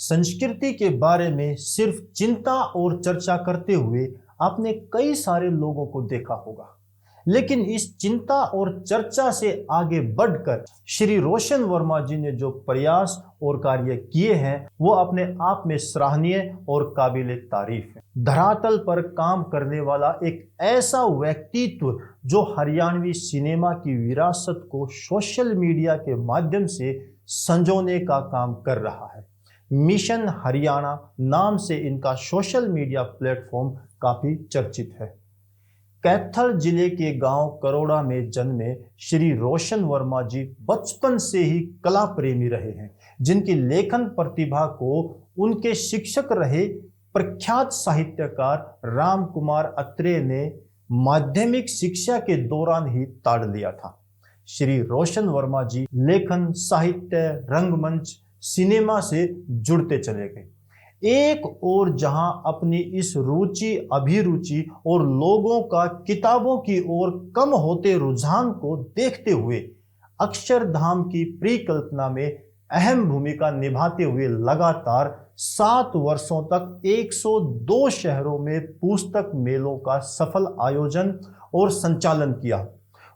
संस्कृति के बारे में सिर्फ चिंता और चर्चा करते हुए आपने कई सारे लोगों को देखा होगा, लेकिन इस चिंता और चर्चा से आगे बढ़कर श्री रोशन वर्मा जी ने जो प्रयास और कार्य किए हैं वो अपने आप में सराहनीय और काबिले तारीफ है। धरातल पर काम करने वाला एक ऐसा व्यक्तित्व जो हरियाणवी सिनेमा की विरासत को सोशल मीडिया के माध्यम से संजोने का काम कर रहा है। मिशन हरियाणा नाम से इनका सोशल मीडिया प्लेटफॉर्म काफी चर्चित है। कैथल जिले के गांव करोड़ा में जन्मे श्री रोशन वर्मा जी बचपन से ही कला प्रेमी रहे हैं, जिनकी लेखन प्रतिभा को उनके शिक्षक रहे प्रख्यात साहित्यकार राम कुमार अत्रेय ने माध्यमिक शिक्षा के दौरान ही ताड़ लिया था। श्री रोशन वर्मा जी लेखन, साहित्य, रंगमंच, सिनेमा से जुड़ते चले गए। एक और जहां अपनी इस रुचि, अभिरुचि और लोगों का किताबों की ओर कम होते रुझान को देखते हुए अक्षरधाम की परिकल्पना में अहम भूमिका निभाते हुए लगातार 7 वर्षों तक 102 शहरों में पुस्तक मेलों का सफल आयोजन और संचालन किया।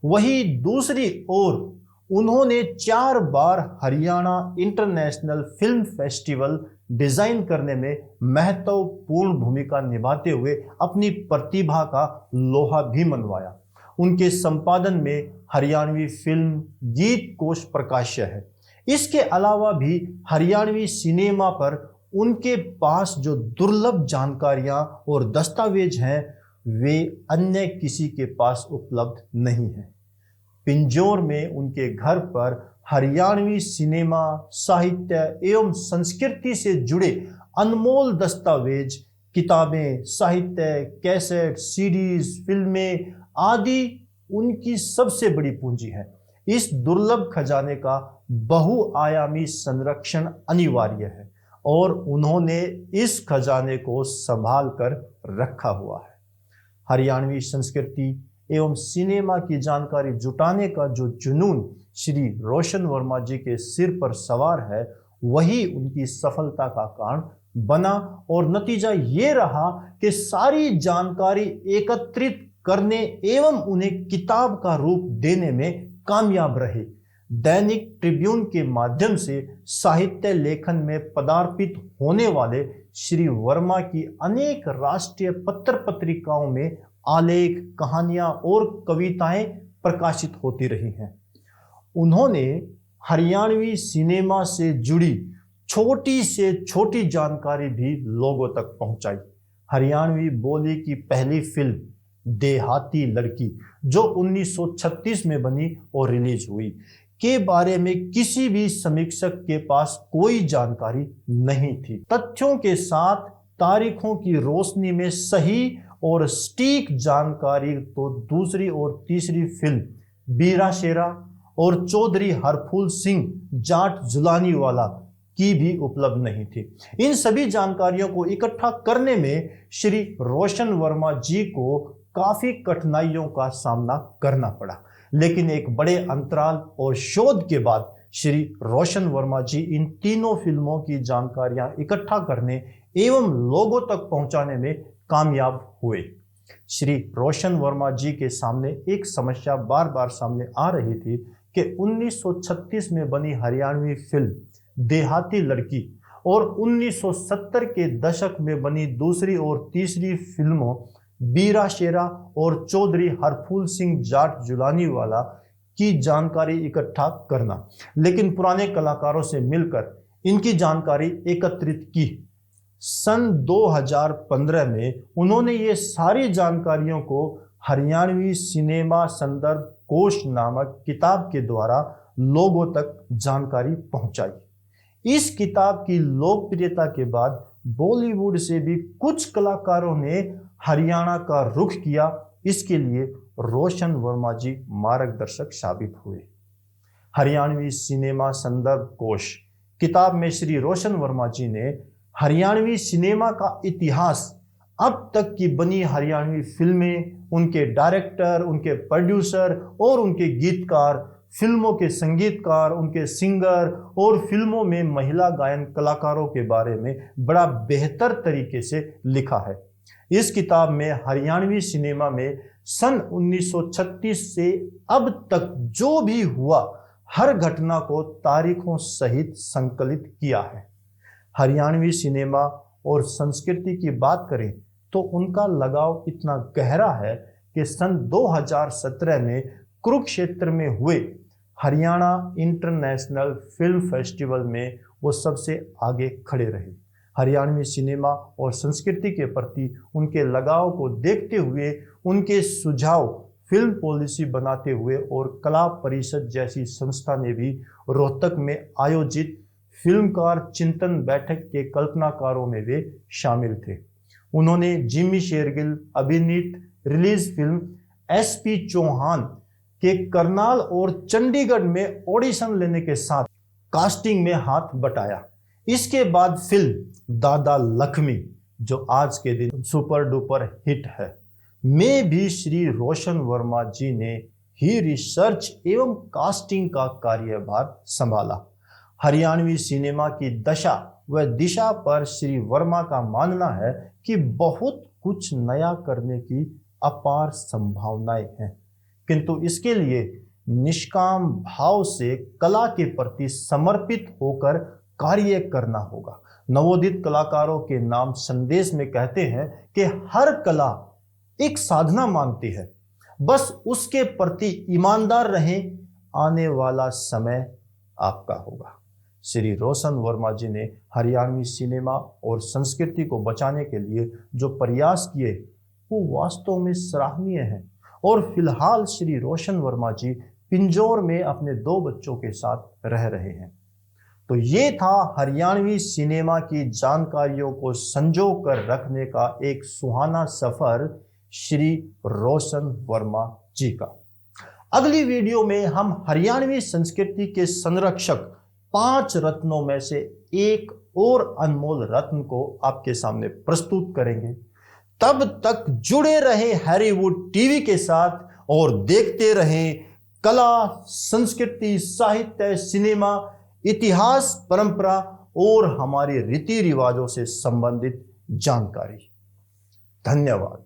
वहीं दूसरी ओर उन्होंने 4 बार Haryana international film festival design करने में महत्वपूर्ण भूमिका निभाते हुए अपनी प्रतिभा का लोहा भी मनवाया। उनके संपादन में हरियाणवी फिल्म गीत कोश प्रकाश्य है। इसके अलावा भी हरियाणवी सिनेमा पर उनके पास जो दुर्लभ जानकारियां और दस्तावेज हैं वे अन्य किसी के पास उपलब्ध नहीं है। पिंजौर में उनके घर पर हरियाणवी सिनेमा, साहित्य एवं संस्कृति से जुड़े अनमोल दस्तावेज, किताबें, साहित्य, कैसेट, सीडीज, फिल्में आदि उनकी सबसे बड़ी पूंजी है। इस दुर्लभ खजाने का बहुआयामी संरक्षण अनिवार्य है और उन्होंने इस खजाने को संभाल कर रखा हुआ है। हरियाणवी संस्कृति एवं सिनेमा की जानकारी जुटाने का जो जुनून श्री रोशन वर्मा जी के सिर पर सवार है वही उनकी सफलता का कारण बना और नतीजा ये रहा कि सारी जानकारी एकत्रित करने एवं उन्हें किताब का रूप देने में कामयाब रहे। दैनिक ट्रिब्यून के माध्यम से साहित्य लेखन में पदार्पित होने वाले श्री वर्मा की अनेक राष्ट्रीय पत्र पत्रिकाओं में आलेख, कहानियां और कविताएं प्रकाशित होती रही हैं। उन्होंने हरियाणवी सिनेमा से जुड़ी छोटी से छोटी जानकारी भी लोगों तक पहुंचाई। हरियाणवी बोली की पहली फिल्म देहाती लड़की जो 1936 में बनी और रिलीज हुई के बारे में किसी भी समीक्षक के पास कोई जानकारी नहीं थी। तथ्यों के साथ तारीखों की रोशनी में सही और सटीक जानकारी तो दूसरी और तीसरी फिल्म बीरा शेरा और चौधरी हरफूल सिंह जाट जुलानी वाला की भी उपलब्ध नहीं थी। इन सभी जानकारियों को इकट्ठा करने में श्री रोशन वर्मा जी को काफी कठिनाइयों का सामना करना पड़ा, लेकिन एक बड़े अंतराल और शोध के बाद श्री रोशन वर्मा जी इन तीनों फिल्मों की जानकारियां इकट्ठा करने एवं लोगों तक पहुंचाने में कामयाब हुए। श्री रोशन वर्मा जी के सामने एक समस्या बार बार सामने आ रही थी कि 1936 में बनी हरियाणवी फिल्म देहाती लड़की और 1970 के दशक में बनी दूसरी और तीसरी फिल्मों बीरा शेरा और चौधरी हरफूल सिंह जाट जुलानी वाला की जानकारी इकट्ठा करना, लेकिन पुराने कलाकारों से मिलकर इनकी जानकारी एकत्रित की। सन 2015 में उन्होंने ये सारी जानकारियों को हरियाणवी सिनेमा संदर्भ कोश नामक किताब के द्वारा लोगों तक जानकारी पहुंचाई। इस किताब की लोकप्रियता के बाद बॉलीवुड से भी कुछ कलाकारों ने हरियाणा का रुख किया। इसके लिए रोशन वर्मा जी मार्गदर्शक साबित हुए। हरियाणवी सिनेमा संदर्भ कोश किताब में श्री रोशन वर्मा जी ने हरियाणवी सिनेमा का इतिहास, अब तक की बनी हरियाणवी फिल्में, उनके डायरेक्टर, उनके प्रोड्यूसर और उनके गीतकार, फिल्मों के संगीतकार, उनके सिंगर और फिल्मों में महिला गायन कलाकारों के बारे में बड़ा बेहतर तरीके से लिखा है। इस किताब में हरियाणवी सिनेमा में सन 1936 से अब तक जो भी हुआ हर घटना को तारीखों सहित संकलित किया है। हरियाणवी सिनेमा और संस्कृति की बात करें तो उनका लगाव इतना गहरा है कि सन 2017 में कुरुक्षेत्र में हुए हरियाणा इंटरनेशनल फिल्म फेस्टिवल में वो सबसे आगे खड़े रहे। हरियाणवी सिनेमा और संस्कृति के प्रति उनके लगाव को देखते हुए उनके सुझाव फिल्म पॉलिसी बनाते हुए और कला परिषद जैसी संस्था ने भी रोहतक में आयोजित फिल्मकार चिंतन बैठक के कल्पनाकारों में वे शामिल थे। उन्होंने जिमी शेरगिल अभिनीत रिलीज फिल्म एसपी चौहान के करनाल और चंडीगढ़ में ऑडिशन लेने के साथ कास्टिंग में हाथ बटाया। इसके बाद फिल्म दादा लक्ष्मी, जो आज के दिन सुपर डुपर हिट है, में भी श्री रोशन वर्मा जी ने ही रिसर्च एवं कास्टिंग का कार्यभार संभाला। हरियाणवी सिनेमा की दशा व दिशा पर श्री वर्मा का मानना है कि बहुत कुछ नया करने की अपार संभावनाएं हैं, किंतु इसके लिए निष्काम भाव से कला के प्रति समर्पित होकर कार्य करना होगा। नवोदित कलाकारों के नाम संदेश में कहते हैं कि हर कला एक साधना मांगती है, बस उसके प्रति ईमानदार रहें, आने वाला समय आपका होगा। श्री रोशन वर्मा जी ने हरियाणवी सिनेमा और संस्कृति को बचाने के लिए जो प्रयास किए वो वास्तव में सराहनीय हैं और फिलहाल श्री रोशन वर्मा जी पिंजौर में अपने 2 बच्चों के साथ रह रहे हैं। तो ये था हरियाणवी सिनेमा की जानकारियों को संजो कर रखने का एक सुहाना सफर श्री रोशन वर्मा जी का। अगली वीडियो में हम हरियाणवी संस्कृति के संरक्षक 5 रत्नों में से एक और अनमोल रत्न को आपके सामने प्रस्तुत करेंगे। तब तक जुड़े रहे हैरीवुड टीवी के साथ और देखते रहें कला, संस्कृति, साहित्य, सिनेमा, इतिहास, परंपरा और हमारे रीति रिवाजों से संबंधित जानकारी। धन्यवाद।